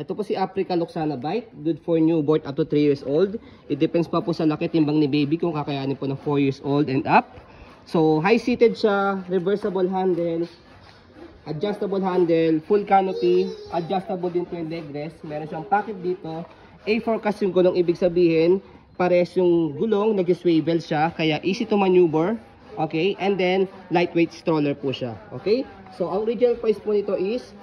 Ito po si Africa Luxana Bite, good for newborn up to 3 years old. It depends pa po sa laki timbang ni baby kung kakayanin po ng 4 years old and up. So high-seated siya, reversible handle, adjustable handle, full canopy, adjustable din po yung leg rest. Meron siyang pocket dito. A4 kasi yung gulong, ibig sabihin, pares yung gulong, nag-swivel siya, kaya easy to maneuver. Okay, and then lightweight stroller po siya. Okay, so ang original price po nito is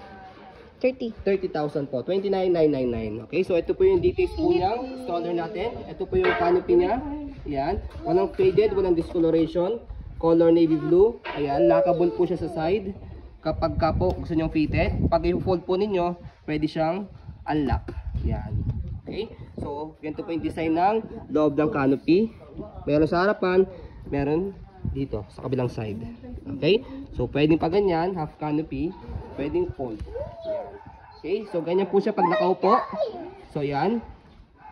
30,000 po, 29,999. Okay, so ito po yung details po niyang stroller natin. Ito po yung canopy niya. Ayan, walang faded, walang discoloration. Color navy blue. Ayan, lockable po siya sa side. Kapag ka po gusto niyong fitted, pag i-fold po ninyo, pwede siyang unlock. Ayan. Okay, so ganito po yung design ng loob ng canopy. Meron sa harapan, meron dito sa kabilang side. Okay, so pwedeng pa ganyan, half canopy, pwedeng fold. Okay, so ganyan po siya pag nakaupo. So yan,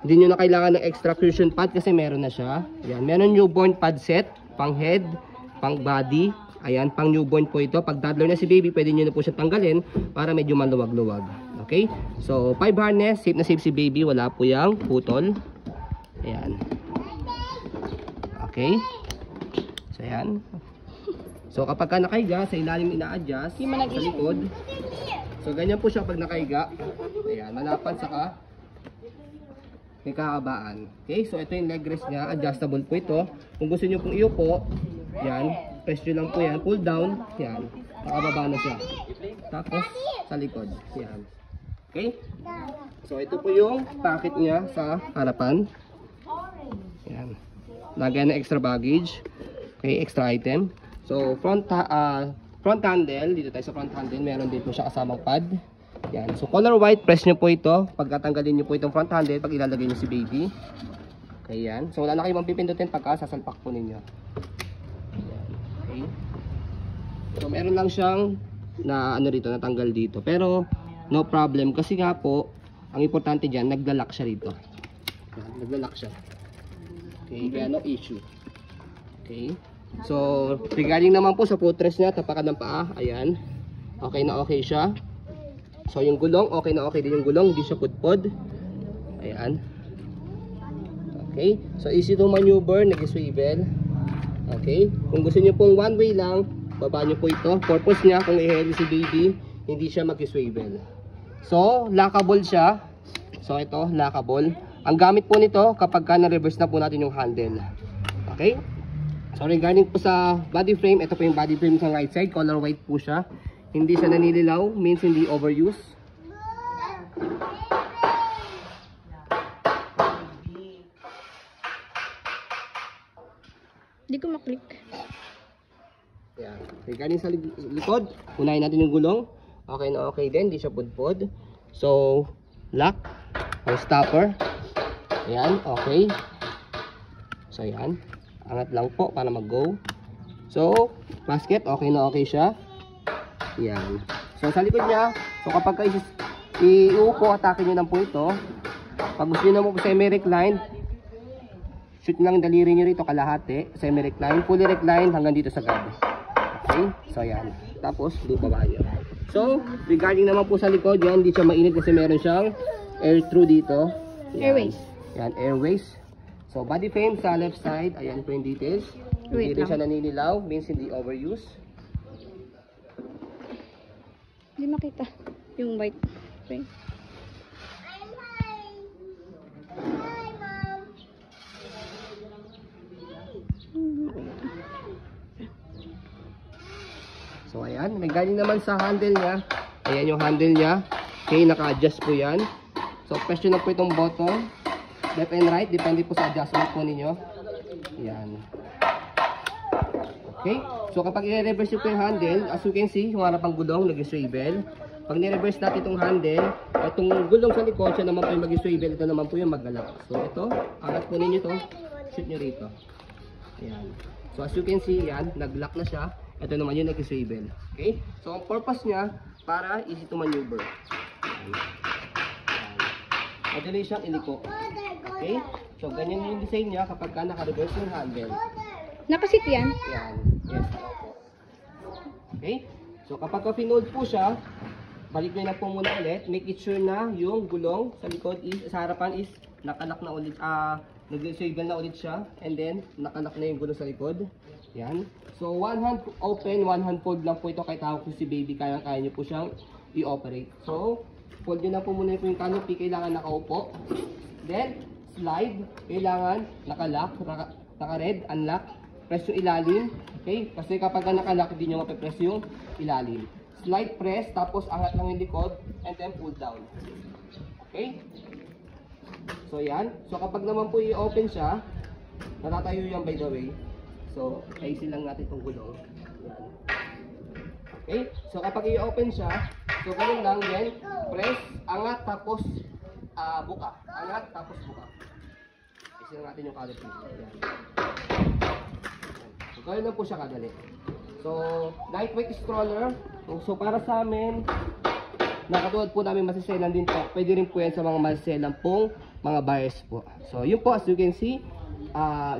hindi nyo na kailangan ng extra cushion pad kasi meron na siya. Yan, meron newborn pad set, pang head, pang body. Ayan, pang newborn po ito. Pag toddler na si baby, pwede nyo na po siya tanggalin para medyo maluwag-luwag. Okay, so 5 harness, safe na safe si baby, wala po yung putol. Ayan. Okay, so yan. So kapag ka nakahiga, sa ilalim ina-adjust, sa likod. So ganyan po siya pag nakahiga. Ayan, malapan saka may kakabaan. Okay, so ito yung leg rest niya, adjustable po ito. Kung gusto niyo pong iupo, yan, press nyo lang po yan, pull down, yan, nakababa na siya. Tapos sa likod, yan. Okay, so ito po yung pocket niya sa harapan. Yan, lagyan na extra baggage. Okay, extra item. So front handle, dito tayo sa front handle, meron din po siya kasamang pad. Yan. So color white, press nyo po ito. Pagkatanggalin nyo po itong front handle, pag ilalagay nyo si baby. Okay, yan. So wala na kayong pipindutin pagka sasalpak po ninyo. Yan. Okay. So meron lang siyang na ano rito, natanggal dito. Pero no problem kasi nga po, ang importante dyan, naglalak siya rito. Yan, naglalak siya. Okay, kaya no issue. Okay. So, regarding naman po sa footrest niya, tapakan ng paa, ayan. Okay na okay siya. So, yung gulong, okay na okay din yung gulong, hindi siya pudpod. Ayan. Okay. So, easy to maneuver, nag-swivel. Okay. Kung gusto niyo pong one way lang, baba niyo po ito. Purpose niya, kung i-heavy si baby, hindi siya mag-swivel. So, lockable siya. So, ito, lockable. Ang gamit po nito, kapag ka na-reverse na po natin yung handle. Okay. So regarding po sa body frame, ito po yung body frame sa right side, color white po siya. Hindi siya nanililaw, means hindi overuse. Hindi ko maklik. Yan. Regarding sa likod, unahin natin yung gulong. Okay na okay din, hindi siya pudpod. So, lock or stopper. Ayan, okay. So yan. Angat lang po para mag-go. So, basket, okay na okay siya. Yan. So, sa likod niya, so kapag iuupo, atake nyo lang po ito. Pag gusto nyo na po semi-recline, shoot lang daliri nyo rito kalahati. Semi-recline, fully recline hanggang dito sa gabi. Okay? So, yan. Tapos, bubaba nyo. So, regarding naman po sa likod, yan, hindi siya mainit kasi meron siyang air through dito. Yan. Airways. Yan, airways. So, body frame sa left side, ayan po yung details. Hindi rin siya naninilaw, means hindi overuse. Hindi makita yung white frame. So, ayan. Regarding naman sa handle niya, ayan yung handle niya. Okay, naka-adjust po yan. So, press nyo na po itong button. Left and right, depende po sa adjustment po ninyo. Yan. Okay, so kapag i-reverse nyo po yung handle, as you can see, yung harapang gulong, nag-swivel. Pag ni-reverse natin itong handle, itong gulong sa likod, siya naman po yung mag-swivel, ito naman po yung mag-galak. So ito, angat po ninyo ito, shoot nyo rito. Yan. So as you can see, yan, nag-lock na siya. Ito naman yung nag-swivel. Okay, so ang purpose niya, para easy to maneuver. Madali siyang iliko. Okay? So, ganyan yung design niya kapag ka naka-reverse yung handle. Nakasit yan? Yan. Yes. Okay? So, kapag ka pinold po siya, balik nyo na po muna ulit. Make it sure na yung gulong sa likod is, sa harapan is nakalak na ulit, nag-swivel na ulit siya. And then, nakalak na yung gulong sa likod. Yan. So, one hand open, one hand fold lang po ito. Kahit hawak ko si baby, kaya nyo po siyang i-operate. So, fold nyo na po muna po yung canopy. Kailangan nakaupo. Then, slide. Kailangan nakalock, naka-red, unlock. Press yung ilalim. Okay? Kasi kapag naka-lock, hindi nyo mapipress yung ilalim. Slide press, tapos angat lang yung likod, and then pull down. Okay? So, yan. So, kapag naman po i-open siya, natatayo yan by the way. So, ayusin lang natin itong gulong. Yan. Okay? So, kapag i-open siya, so, ganun lang, then, press, angat, tapos, buka. Angat, tapos buka. Ayusin lang natin yung canopy. Yan. So, ganun lang po siya kadali. So, lightweight stroller. So, para sa amin, nakatulad po namin masiselan din po. Pwede rin po yan sa mga masiselan pong mga buyers po. So, yun po, as you can see,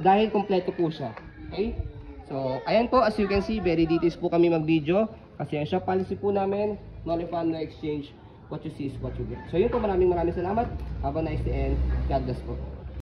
dahil kompleto po siya. Okay? So, ayan po, as you can see, very details po kami mag-video. Kasi ang shop policy po namin, no refund, no exchange. What you see is what you get. So, yun po, maraming salamat. Have a nice day and God bless po.